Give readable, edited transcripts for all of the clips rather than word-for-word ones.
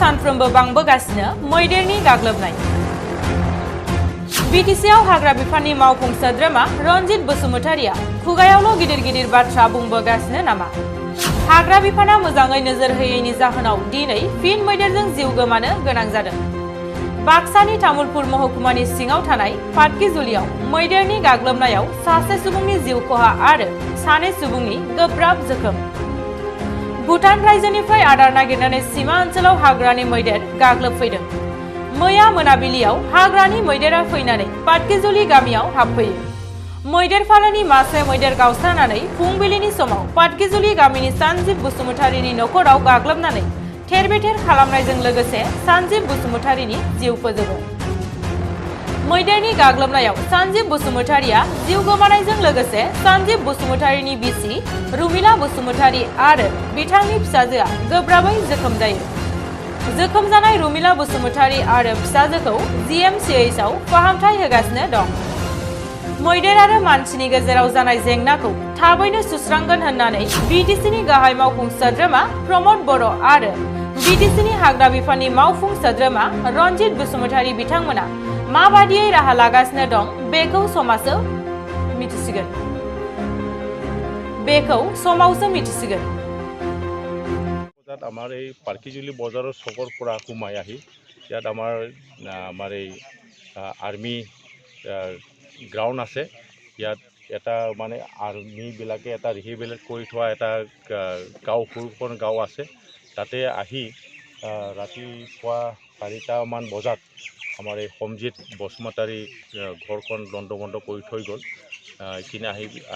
सानफ्रोमबो बांबोगासिनो मैदेरनि गाग्लोबनाय। बिटिसिआव हाग्रा बिफाननि मावफुं सोद्रोमा रनजित बसुमतारिया खुगायावल' गिदिर गिदिर बाथ्रा बुंबोगासिनो नामा? हाग्रा बिफाना मोजाङै नोजोर होयैनि जाहोनाव दिनै फिन मैदेरजों जिउ गोमानो गोनां जादों। बाक्सानि तामुलपुर महकुमानि सिङाव थानाय पाटकिजुलियाव मैदेरनि गाग्लोबनायाव सासे सुबुंनि जिउ खहा आरो सानै सुबुंनि गोब्राब जोखोम। भुटान रायजोनिफ्राय आदार नागिरनानै सीमा ओनसोलाव हाग्रानि मैदेर गाग्लोबफैदों। मैया मोनाबिलियाव हाग्रानि मैदेरा फैनानै पाटकिजुलि गामियाव हाबफैयो। मैदेर फालोनि मासे मैदेर गावस्रानानै फुंबिलिनि समाव पाटकिजुलि गामिनि सानजिब बसुमतारिनि नखराव गाग्लोबनानै थेर-बेथेर खालामनायजों लोगोसे सानजिब बसुमतारिनि जिउ फोजोबो। मैदेरनि गाग्लोबनायाव सानजिब बसुमतारिया जिउ गोमानायजों लोगोसे सानजिब बसुमतारिनि बिसि रुमिला बसुमतारि आरो बिथांनि फिसाजोआ गोब्राबै जोखोम जायो। जोखोम जानाय रुमिला बसुमतारि आरो फिसाजोखौ जिएमसिएचआव फाहामथाय होगासिनो दं। मैदेर आरो मानसिनि गेजेराव जानाय जेंनाखौ थाबैनो सुस्रांगोन होननानै बिटिसिनि गाहाय मावफुं सोद्रोमा प्रमद बर' आरो बिटिसिनि हाग्रा बिफाननि मावफुं सोद्रोमा रनजित बसुमतारि बिथांमोना माबादियै राहा लागासिनो दं बेखौ समावसो मिथिसिगोन। আমাৰ এই পাটকিজুলি বজাৰৰ চকৰ পৰা সোমাই আহি ইয়াত আমাৰ এই আৰ্মি গ্ৰাউণ্ড আছে। ইয়াত এটা মানে আৰ্মিবিলাকে এটা ৰিহেবিলিট কৰি থোৱা এটা গাঁও সৰুখন গাঁও আছে। তাতে আহি ৰাতিপুৱা 4টামান বজাত আমাৰ এই সঞ্জিত বসুমতাৰী ঘৰখন লণ্ডভণ্ড কৰি থৈ গ'ল। এইখিনি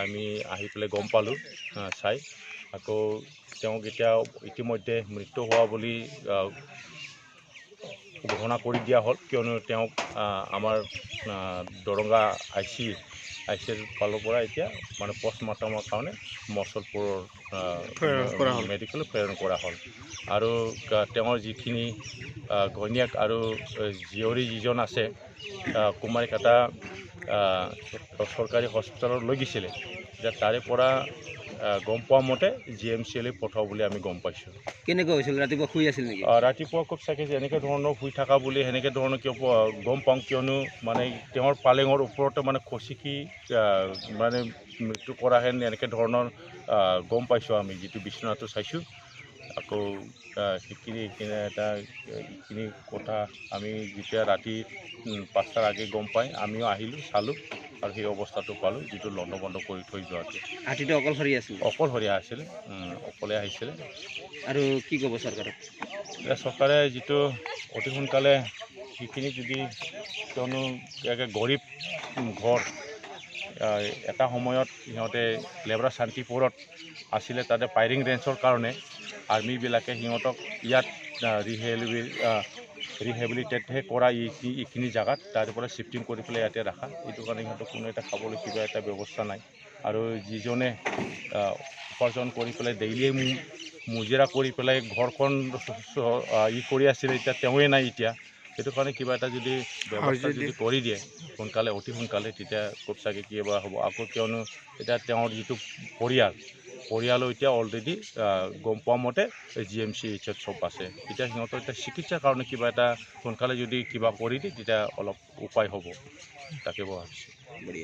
আমি আহি পেলাই গম পালোঁ চাই। আকৌ তেওঁক এতিয়া ইতিমধ্যে মৃত্যু হোৱা বুলি ঘোষণা কৰি দিয়া হ'ল, কিয়নো তেওঁক আমাৰ দৰংগা আইচিৰ ফালৰ পৰা এতিয়া মানে পষ্টমৰ্টমৰ কাৰণে মছলপুৰৰ মেডিকেলত প্ৰেৰণ কৰা হ'ল। আৰু তেওঁৰ যিখিনি ঘৈণীয়েক আৰু জীয়ৰী যিজন আছে কুমাৰীঘাটা চৰকাৰী হস্পিটেলত লৈ গৈছিলে। এতিয়া তাৰে পৰা গম পোৱা মতে জিএমচিলৈ পঠাওঁ বুলি আমি গম পাইছোঁ। কেনেকৈ হৈছিল? ৰাতিপুৱা শুই আছিল নেকি? ৰাতিপুৱা খুব চাগে এনেকৈ ধৰণৰ শুই থকা বুলি সেনেকৈ ধৰণৰ কিয় গম পাওঁ, কিয়নো মানে তেওঁৰ পালেঙৰ ওপৰতে মানে খচিকি মানে মৃত্যু কৰা হেন এনেকৈ ধৰণৰ গম পাইছোঁ আমি, যিটো বিচনাটো চাইছোঁ। আকৌ এইখিনি কথা আমি যেতিয়া ৰাতি 5টাৰ আগে গম পাই আমিও আহিলোঁ, চালোঁ আৰু সেই অৱস্থাটো পালোঁ, যিটো লণ্ডভণ্ড কৰি থৈ যোৱাটো। হাতীটো অকলশৰীয়া আছিল? অকলশৰীয়া আছিলে, অকলে আহিছিলে। আৰু কি ক'ব চৰকাৰক? চৰকাৰে যিটো অতি সোনকালে সেইখিনি যদি, কিয়নো গৰীব ঘৰ, এটা সময়ত সিহঁতে লেবৰা শান্তিপুৰত আছিলে, তাতে ফায়াৰিং ৰেঞ্জৰ কাৰণে আৰ্মিবিলাকে সিহঁতক ইয়াত ৰিহেবিলিটেটহে কৰা এইখিনি জেগাত, তাৰ পৰা শিফটিং কৰি পেলাই ইয়াতে ৰাখা। এইটো কাৰণে সিহঁতক কোনো এটা খাবলৈ কিবা এটা ব্যৱস্থা নাই। আৰু যিজনে উপাৰ্জন কৰি পেলাই ডেইলি মুজিৰা কৰি পেলাই ঘৰখন কৰি আছিলে, এতিয়া তেওঁৱে নাই এতিয়া। সেইটো কাৰণে কিবা এটা যদি ব্যৱস্থা যদি কৰি দিয়ে সোনকালে, অতি সোনকালে, তেতিয়া খুব চাগে কিবা হ'ব। আকৌ কিয়নো এতিয়া তেওঁৰ যিটো পৰিয়ালো এতিয়া অলৰেডি গম পোৱা মতে জিএমচিএইচত চব আছে। এতিয়া সিহঁতৰ এতিয়া চিকিৎসাৰ কাৰণে কিবা এটা সোনকালে যদি কিবা কৰি দিয়ে তেতিয়া অলপ উপায় হ'ব, তাকে ভাবিছোঁ।